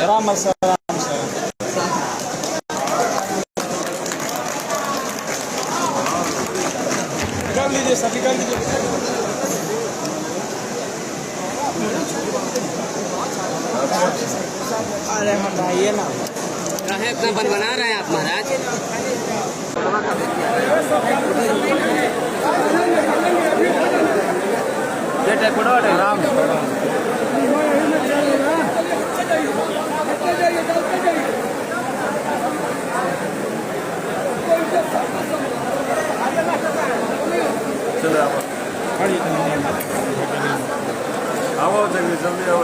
आराम से आराम से कर लीजिए, सभी कर लीजिए। अरे हटाइए ना, इतना बन बना रहे हैं आप महाराज। आराम आओ जल्दी आओ।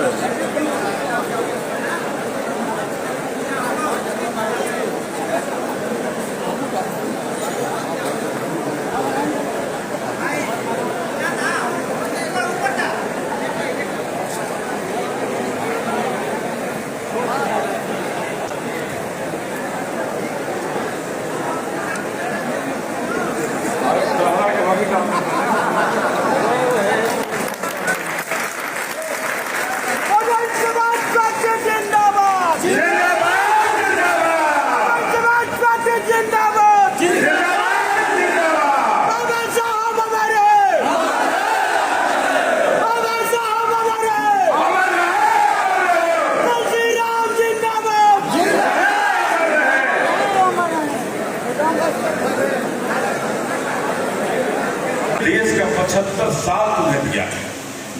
देश का 75 साल तुमने दिया है,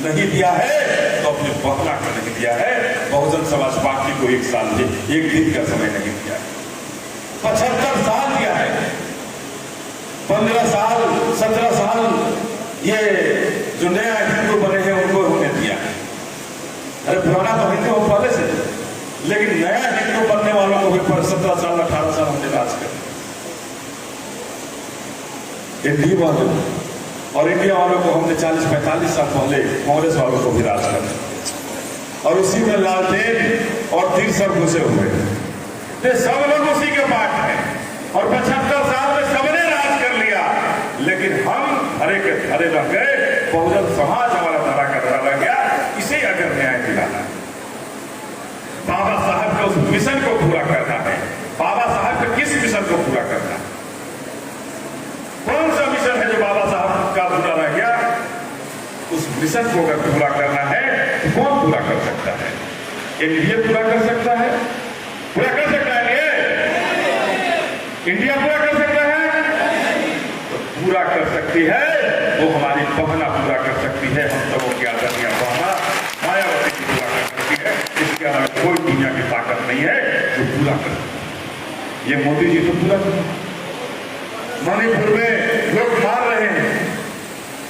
नहीं दिया है तो अपने बहना को नहीं दिया है। बहुजन समाज पार्टी को एक साल एक दिन का समय नहीं दिया है। 75 साल दिया है, 15 साल 17 साल ये जो नया हिंदू बने हैं उनको हमने दिया है। अरे पुराना तो हिंदू हम पहले से, लेकिन नया हिंदू बनने वालों को भी 17 साल 18 साल हमने राज कर। एनडीए वालों और इंडिया वालों को हमने 40-45 साल पहले कांग्रेस वालों को भी राज कर, और उसी में लालटेन और तीर सब घुसे हुए थे। सब लोग उसी के पास हैं और 75 साल में सबने राज कर लिया, लेकिन हम हरे के हरे रह गए। बहुजन समाज हमारा धरा का धरा रह गया। इसे अगर न्याय दिलाना, बाबा साहब के उस मिशन को पूरा करना है। बाबा साहब के किस मिशन को पूरा करना है? कौन सा मिशन है जो बाबा साहब का पूरा रह गया? उस मिशन को अगर पूरा करना है तो कौन पूरा कर सकता है? एनडीए पूरा कर सकता है? पूरा कर सकता है इंडिया पूरा कर सकता है? तो पूरा कर सकती है वो हमारी बहना पूरा कर सकती है। हम सबों की आदरणीय बहना मायावती की पूरा कर सकती है। इसके अलावा कोई दुनिया की ताकत नहीं है जो पूरा कर सकती। ये मोदी जी तो पूरा कर। मणिपुर में लोग मार रहे हैं,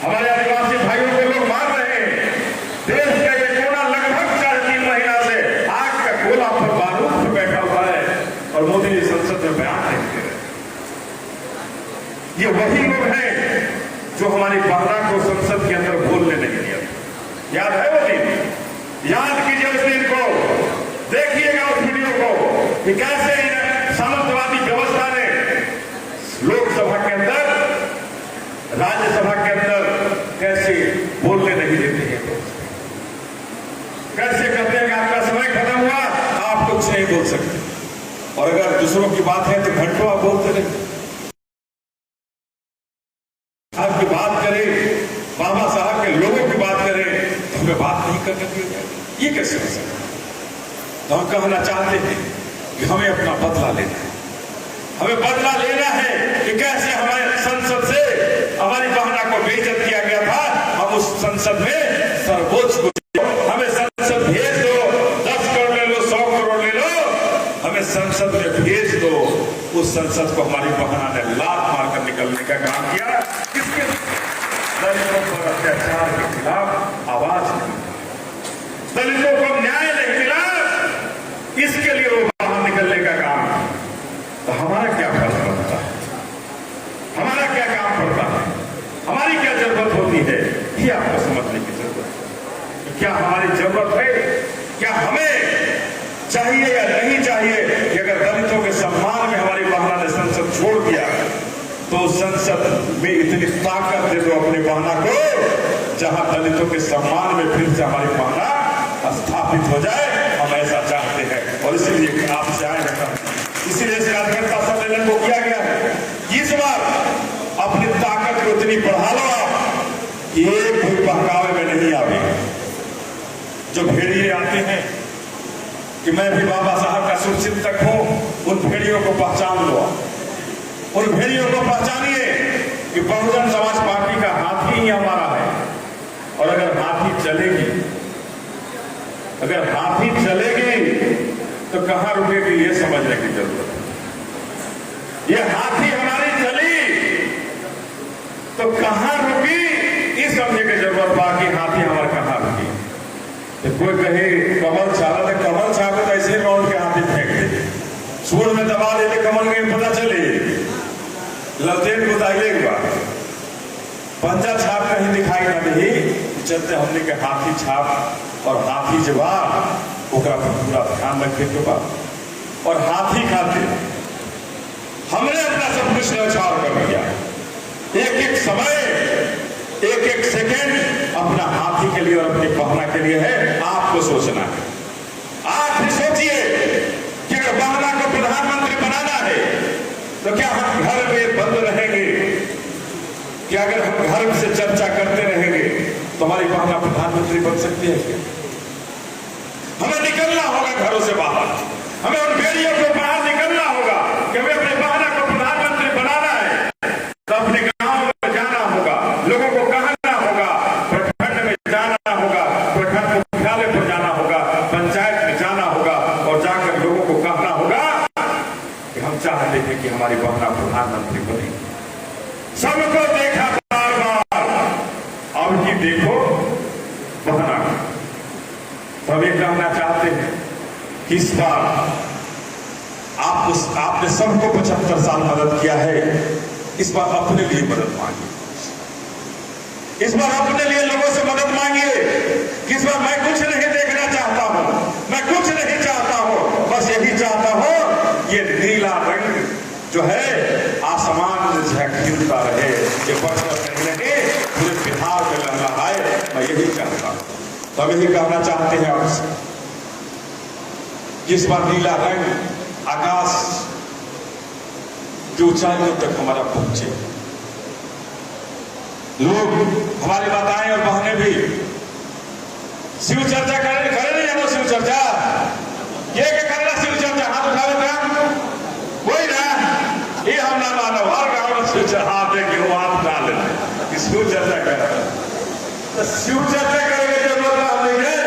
हमारे आदिवासी भाइयों को लोग मार रहे हैं। देश का ये कोना लगभग 4-3 महीना से आग का गोला पर बारूद पर बैठा हुआ है और मोदी जी संसद में बयान नहीं दे रहे। ये वही लोग हैं जो हमारी बहना को संसद के अंदर बोलने नहीं दिया। याद है वो दिन? याद कीजिए उस दिन को, देखिएगा उस वीडियो को कि कैसे सामंतवादी व्यवस्था ने लोकसभा के अंदर, राज्यसभा के अंदर कैसे बोलने नहीं देते हैं। कैसे कहते हैं कि आपका समय खत्म हुआ, आप कुछ नहीं बोल सकते, और अगर दूसरों की बात है तो घंटों आप बोलते रहे। आपकी बात करें, बाबा साहब के लोगों की बात करें तो हमें बात नहीं करने दी जाए। ये कैसे हो सकता? तो हम कहना चाहते हैं कि हमें अपना बदला लेना है। हमें बदला लेना है कि कैसे हमारे संसद से हमारी बहना को बेइज्जत किया गया था। हम उस संसद में सर्वोच्च को, हमें संसद भेज दो, 10 करोड़ ले लो, 100 करोड़ ले लो, हमें संसद में भेज दो। उस संसद को हमारी बहना ने लात मारकर निकलने का काम किया। किसके? दलितों पर अत्याचार के खिलाफ आवाज नहीं, दलितों को न्याय नहीं मिला, इसके लिए वो बाहर निकलने का काम। तो हमारा क्या फर्ज बनता है? हमारा क्या काम पड़ता है? हमारी क्या जरूरत होती है? ये आपको समझने की जरूरत है। क्या हमारी जरूरत है? क्या हमें चाहिए या नहीं चाहिए कि अगर दलितों के सम्मान में हमारी बहना ने संसद छोड़ दिया तो संसद में इतनी ताकत दे दो अपनी बहना को, जहां दलितों के सम्मान में फिर से हमारी बहना स्थापित हो जाए। हम ऐसा चाहते हैं इसलिए आपसे आए रहता, इसीलिए इस कार्यकर्ता सम्मेलन को किया गया है। इस बार अपनी ताकत को इतनी बढ़ा लो आप कि एक भी बहकावे में नहीं आवे। जो भेड़िए आते हैं कि मैं भी बाबा साहब का शुभचिंतक हूं, उन भेड़ियों को पहचान लो। उन भेड़ियों को पहचानिए कि बहुजन समाज पार्टी का हाथी ही हमारा है। और अगर हाथी चलेगी तो कहां रुकेगी ये समझने की जरूरत है। ये हाथी हमारी चली तो कहां रुकी ये समझने की जरूरत बा कि हाथी हमारे कहां रुकी। तो कोई कहे कमल चाला तो कमल चाहे तो ऐसे राउंड के हाथी फेंक दे, सूर में दबा देते कमल के पता चले ललतेन बताइएगा। पंजा छाप कहीं दिखाई ना दी, चलते हमने के हाथी छाप और हाथी जवाब ओकरा पर पूरा ध्यान रखे के बाद और हाथी खाते हमने अपना सब कुछ न्यौछावर कर दिया। एक एक समय, एक एक सेकेंड अपना हाथी के लिए और अपनी बहना के लिए है। आपको सोचना है। आप भी सोचिए कि अगर बहना को प्रधानमंत्री बनाना है तो क्या हम घर में बंद रहेंगे? क्या अगर हम घर से चर्चा करते रहेंगे तो हमारी बहना प्रधानमंत्री बन सकती है क्या? हमें निकलना होगा घरों से बाहर, हमें उन भेड़ियों को बाहर निकलना होगा कि हमें अपनी बहना को प्रधानमंत्री बनाना है। तो अपने गांव में जाना होगा, लोगों को कहना होगा, प्रखंड में जाना होगा, प्रखंड मुख्यालय पर जाना होगा, पंचायत में जाना होगा और जाकर लोगों को कहना होगा कि हम चाहते थे कि हमारी बहना प्रधानमंत्री बने। सबको देखा बार बार, अब की देखो बहना। तो ये कहना चाहते हैं कि इस बार आपने सबको 75 साल मदद किया है, इस बार अपने लिए मदद मांगिए। इस बार अपने लिए लोगों से मदद मांगिए कि इस बार मैं कुछ नहीं देखना चाहता हूं, मैं कुछ नहीं चाहता हूं, बस यही चाहता हूं ये नीला रंग जो है आसमान में झलकता रहे, ये बरसत नहीं पूरे बिहार में लहराए, मैं यही चाहता हूं। तो हम यही कहना चाहते हैं आपसे, इस बार नीला रंग आकाश की ऊंचाइयों तक हमारा पहुंचे। लोग हमारी माताएं और बहनें भी शिव चर्चा करें नहीं जानो शिव चर्चा ये क्या करना? शिव चर्चा हाथ उठा लेते कोई ना, ये हम ना मानो हर गांव में शिव चर्चा हाथ देखे वो हाथ उठा लेते कि शिव चर्चा कर। तो शिव चर्चा करेंगे जरूरत हम देंगे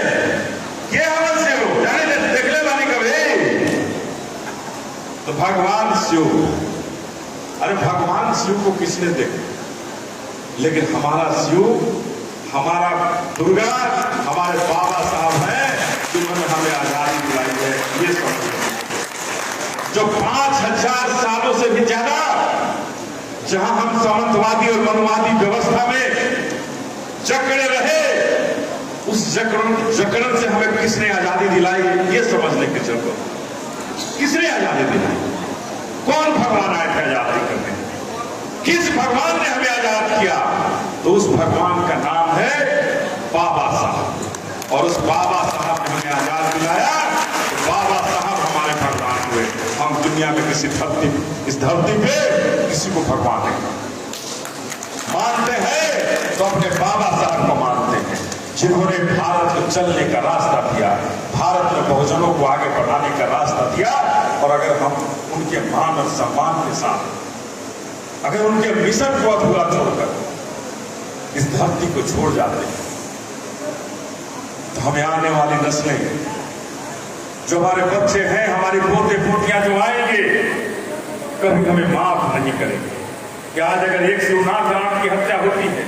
ये हम शिव जाने देख ले मानी कभी। तो भगवान शिव, अरे भगवान शिव को किसने देखा? लेकिन हमारा शिव, हमारा दुर्गा, हमारे बाबा साहब हैं जिन्होंने हमें आजादी दिलाई है। ये सब जो 5000 सालों से भी ज्यादा जहां हम सामंतवादी और मनुवादी व्यवस्था में जकड़े रहे, उस जकड़न से हमें किसने आजादी दिलाई ये समझने की जरूरत। किसने आजादी दिलाई? कौन भगवान आए थे आजादी करने? किस भगवान ने हमें आजाद किया? तो उस भगवान का नाम है बाबा साहब। और उस बाबा साहब ने हमें आजाद दिलाया। तो बाबा साहब हमारे भगवान हुए। हम दुनिया में किसी धरती, इस धरती पे किसी को भगवान नहीं मानते हैं तो अपने बाबा साहब को मानते हैं, जिन्होंने भारत को चलने का रास्ता दिया, भारत में बहुजनों को आगे बढ़ाने का रास्ता दिया। और अगर हम उनके मान और सम्मान के साथ अगर उनके मिशन को अधूरा छोड़कर इस धरती को छोड़ जाते हैं तो हमें आने वाली नस्लें, जो हमारे बच्चे हैं, हमारी पोते पोतियां जो आएंगे, कभी हमें माफ नहीं करेंगे कि आज अगर एक शिवनाथ राम की हत्या होती है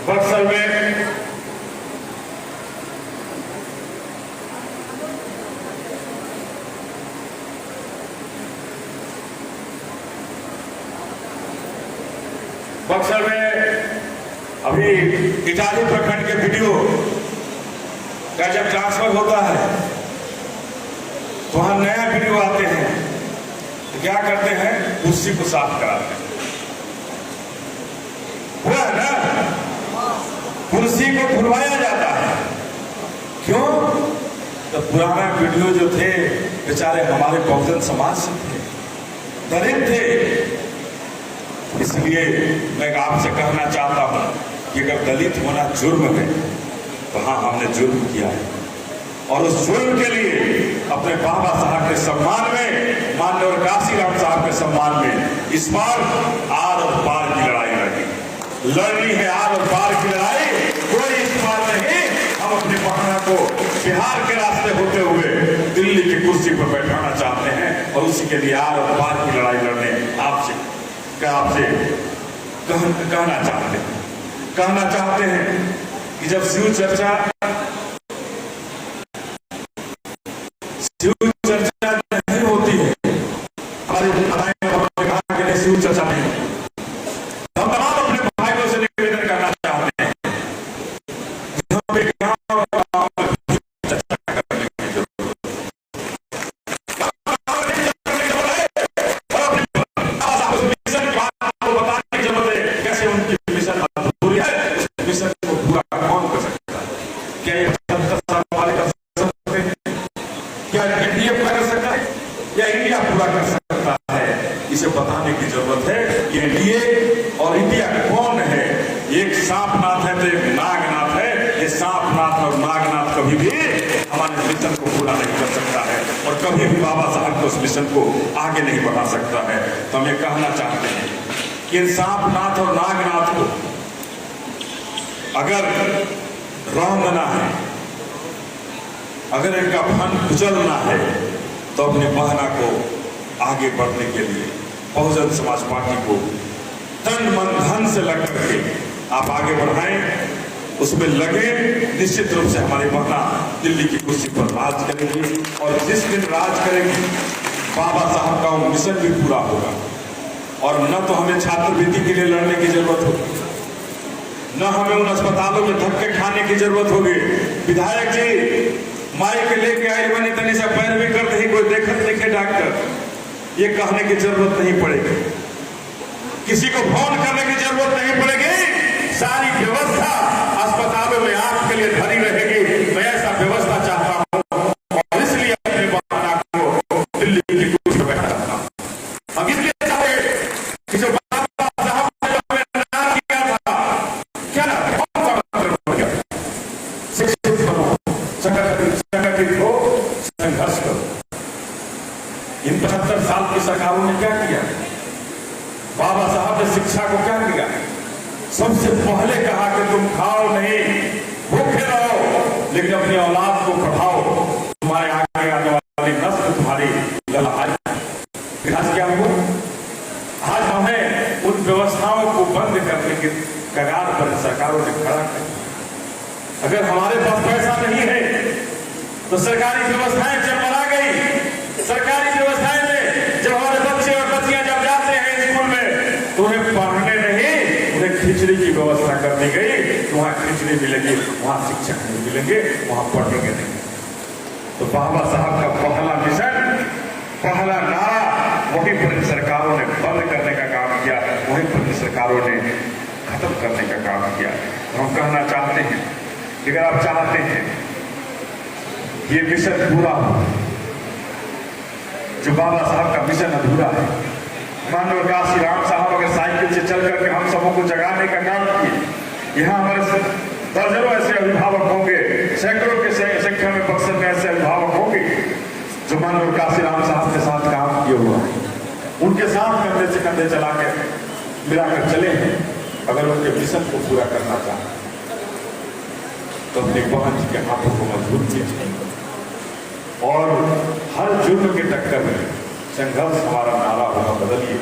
बक्सर में, बक्सर में अभी इटाली प्रखंड के वीडियो का जब ट्रांसफर होता है तो वहां नया वीडियो आते हैं तो क्या करते हैं? कुर्सी को साफ कराते हैं। हुआ है ना, कुर्सी को खुलवाया जाता है। क्यों? तो पुराना वीडियो जो थे बेचारे हमारे बहुजन समाज से थे, दलित थे। इसलिए मैं आपसे कहना चाहता हूं कि अगर दलित होना जुर्म है तो हाँ, हमने जुर्म किया है, और उस जुर्म के लिए अपने बाबा साहब के सम्मान में, माननीय काशीराम साहब के सम्मान में इस बार आर और पार की लड़ाई लड़नी है। आर और पार की लड़ाई कोई इस बार नहीं। हम अपनी बहना को बिहार के रास्ते होते हुए दिल्ली की कुर्सी पर बैठाना चाहते हैं, और उसी के लिए आर और पार की लड़ाई लड़ने आपसे कहना चाहते हैं कि जब शिव चर्चा नहीं होती है, हमारे कहा कि शिव चर्चा नहीं, हम तमाम अपने भाइयों से निवेदन करना चाहते हैं कैसे उनकी मिशन अधूरी है, उस मिशन को पूरा कौन कर सकता है? क्या ये 70 साल वाले कर सकते हैं? क्या एनडीए पूरा कर सकता है या इंडिया पूरा कर सकता है? इसे बताने की जरूरत है कि एनडीए और इंडिया कौन है। एक सांपनाथ है तो एक नागनाथ है। ये सांपनाथ और नागनाथ कभी भी हमारे मिशन को पूरा नहीं कर सकता है, और कभी भी बाबा साहब को उस मिशन को आगे नहीं बढ़ा सकता है। तो हम ये कहना चाहते हैं कि इन सांपनाथ और नागनाथ को अगर रौंदना है, अगर इनका फन कुचलना है, तो अपनी बहना को आगे बढ़ने के लिए बहुजन समाज पार्टी को तन मन धन से लग करके आप आगे बढ़ाएं, उसमें लगे। निश्चित रूप से हमारी बहना दिल्ली की कुर्सी पर राज करेगी, और जिस दिन राज करेगी बाबा साहब का वो मिशन भी पूरा होगा। और न तो हमें छात्रवृत्ति के लिए लड़ने की जरूरत होगी, न हमें उन अस्पतालों में धक्के खाने की जरूरत होगी। विधायक जी माइक लेके आए बने तनी से पैरवी कर दही, कोई देखत देखे डॉक्टर, ये कहने की जरूरत नहीं पड़ेगी, किसी को फोन करने की जरूरत नहीं पड़ेगी। सारी व्यवस्था अस्पतालों में आपके लिए धरी रहेगी। मैं ऐसा व्यवस्था चाहता हूं, और इसलिए अपने बहना को दिल्ली की कुर्सी पर बैठा रखता हूं। हम इसलिए चाहते कि जो बाबा साहब ने हमें नाम किया था, क्या ना कौन सा मतलब हो गया, शिक्षित बनो, संगठित हो, संघर्ष करो। इन 75 साल की सरकारों ने क्या किया? बाबा साहब ने शिक्षा को क्या किया? सबसे पहले कहा कि तुम खाओ नहीं, भूखे रहो, लेकिन अपनी औलाद को पढ़ाओ, तुम्हारे आगे आने वाली नस्ल तुम्हारी लड़ाई। आज क्या हुआ? आज हमें उन व्यवस्थाओं को बंद करने के कगार पर सरकारों ने खड़ा किया। अगर हमारे पास पैसा नहीं है तो सरकारी व्यवस्थाएं चरमरा गई। सरकारी व्यवस्थाएं में जब हमारे बच्चे और बच्चियां जब जाते हैं स्कूल में, तो उन्हें पढ़ने नहीं, उन्हें खिचड़ी की व्यवस्था कर दी गई। वहां खिचड़ी मिलेगी, वहां शिक्षक नहीं मिलेंगे, वहां पढ़ेंगे नहीं। तो बाबा साहब का पहला मिशन, पहला नारा वहीं पर इन सरकारों ने बंद करने का काम किया, वहीं पर इन सरकारों ने खत्म करने का काम किया। तो हम कहना चाहते हैं कि अगर आप चाहते हैं ये मिशन पूरा हो, जो बाबा साहब का मिशन अधूरा है। माननीय काशीराम साहब अगर साइकिल से चल करके हम सबों को जगाने का काम किए, यहाँ हमारे दर्जनों ऐसे अभिभावक होंगे, सैकड़ों के संख्या में बक्सर में ऐसे अभिभावक होंगे जो माननीय काशीराम साहब के साथ काम किए हुआ है। उनके साथ कंधे से कंधे चला के मिलाकर चले हैं। अगर उनके मिशन को पूरा करना चाहते तो अपनी बहन जी के हाथों को मजबूत कीजिए, और हर जुर्म के टक्कर में संघर्ष हमारा नारा होगा बदलिए।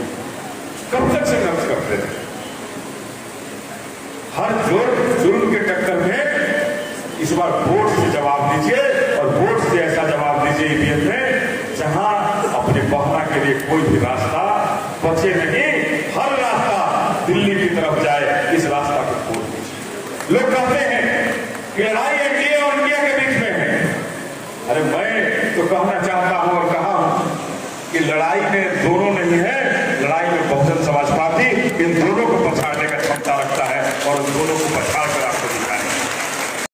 कब तक संघर्ष करते रहे? हर जुर्म के टक्कर में इस बार वोट से जवाब दीजिए, और वोट से ऐसा जवाब दीजिए ईवीएम में जहां अपने बहना के लिए कोई भी रास्ता बचे नहीं। हर रास्ता दिल्ली की तरफ जाए, इस रास्ता को खोल दीजिए। लोग कहते हैं कि लड़ाई एनडीए और इंडिया के बीच में है। अरे मैं तो कहना चाहता हूं और कहा हूं कि लड़ाई में दोनों नहीं है, लड़ाई में बहुजन समाज पार्टी इन दोनों को पछाड़ने का क्षमता रखता है, और उन दोनों को पछाड़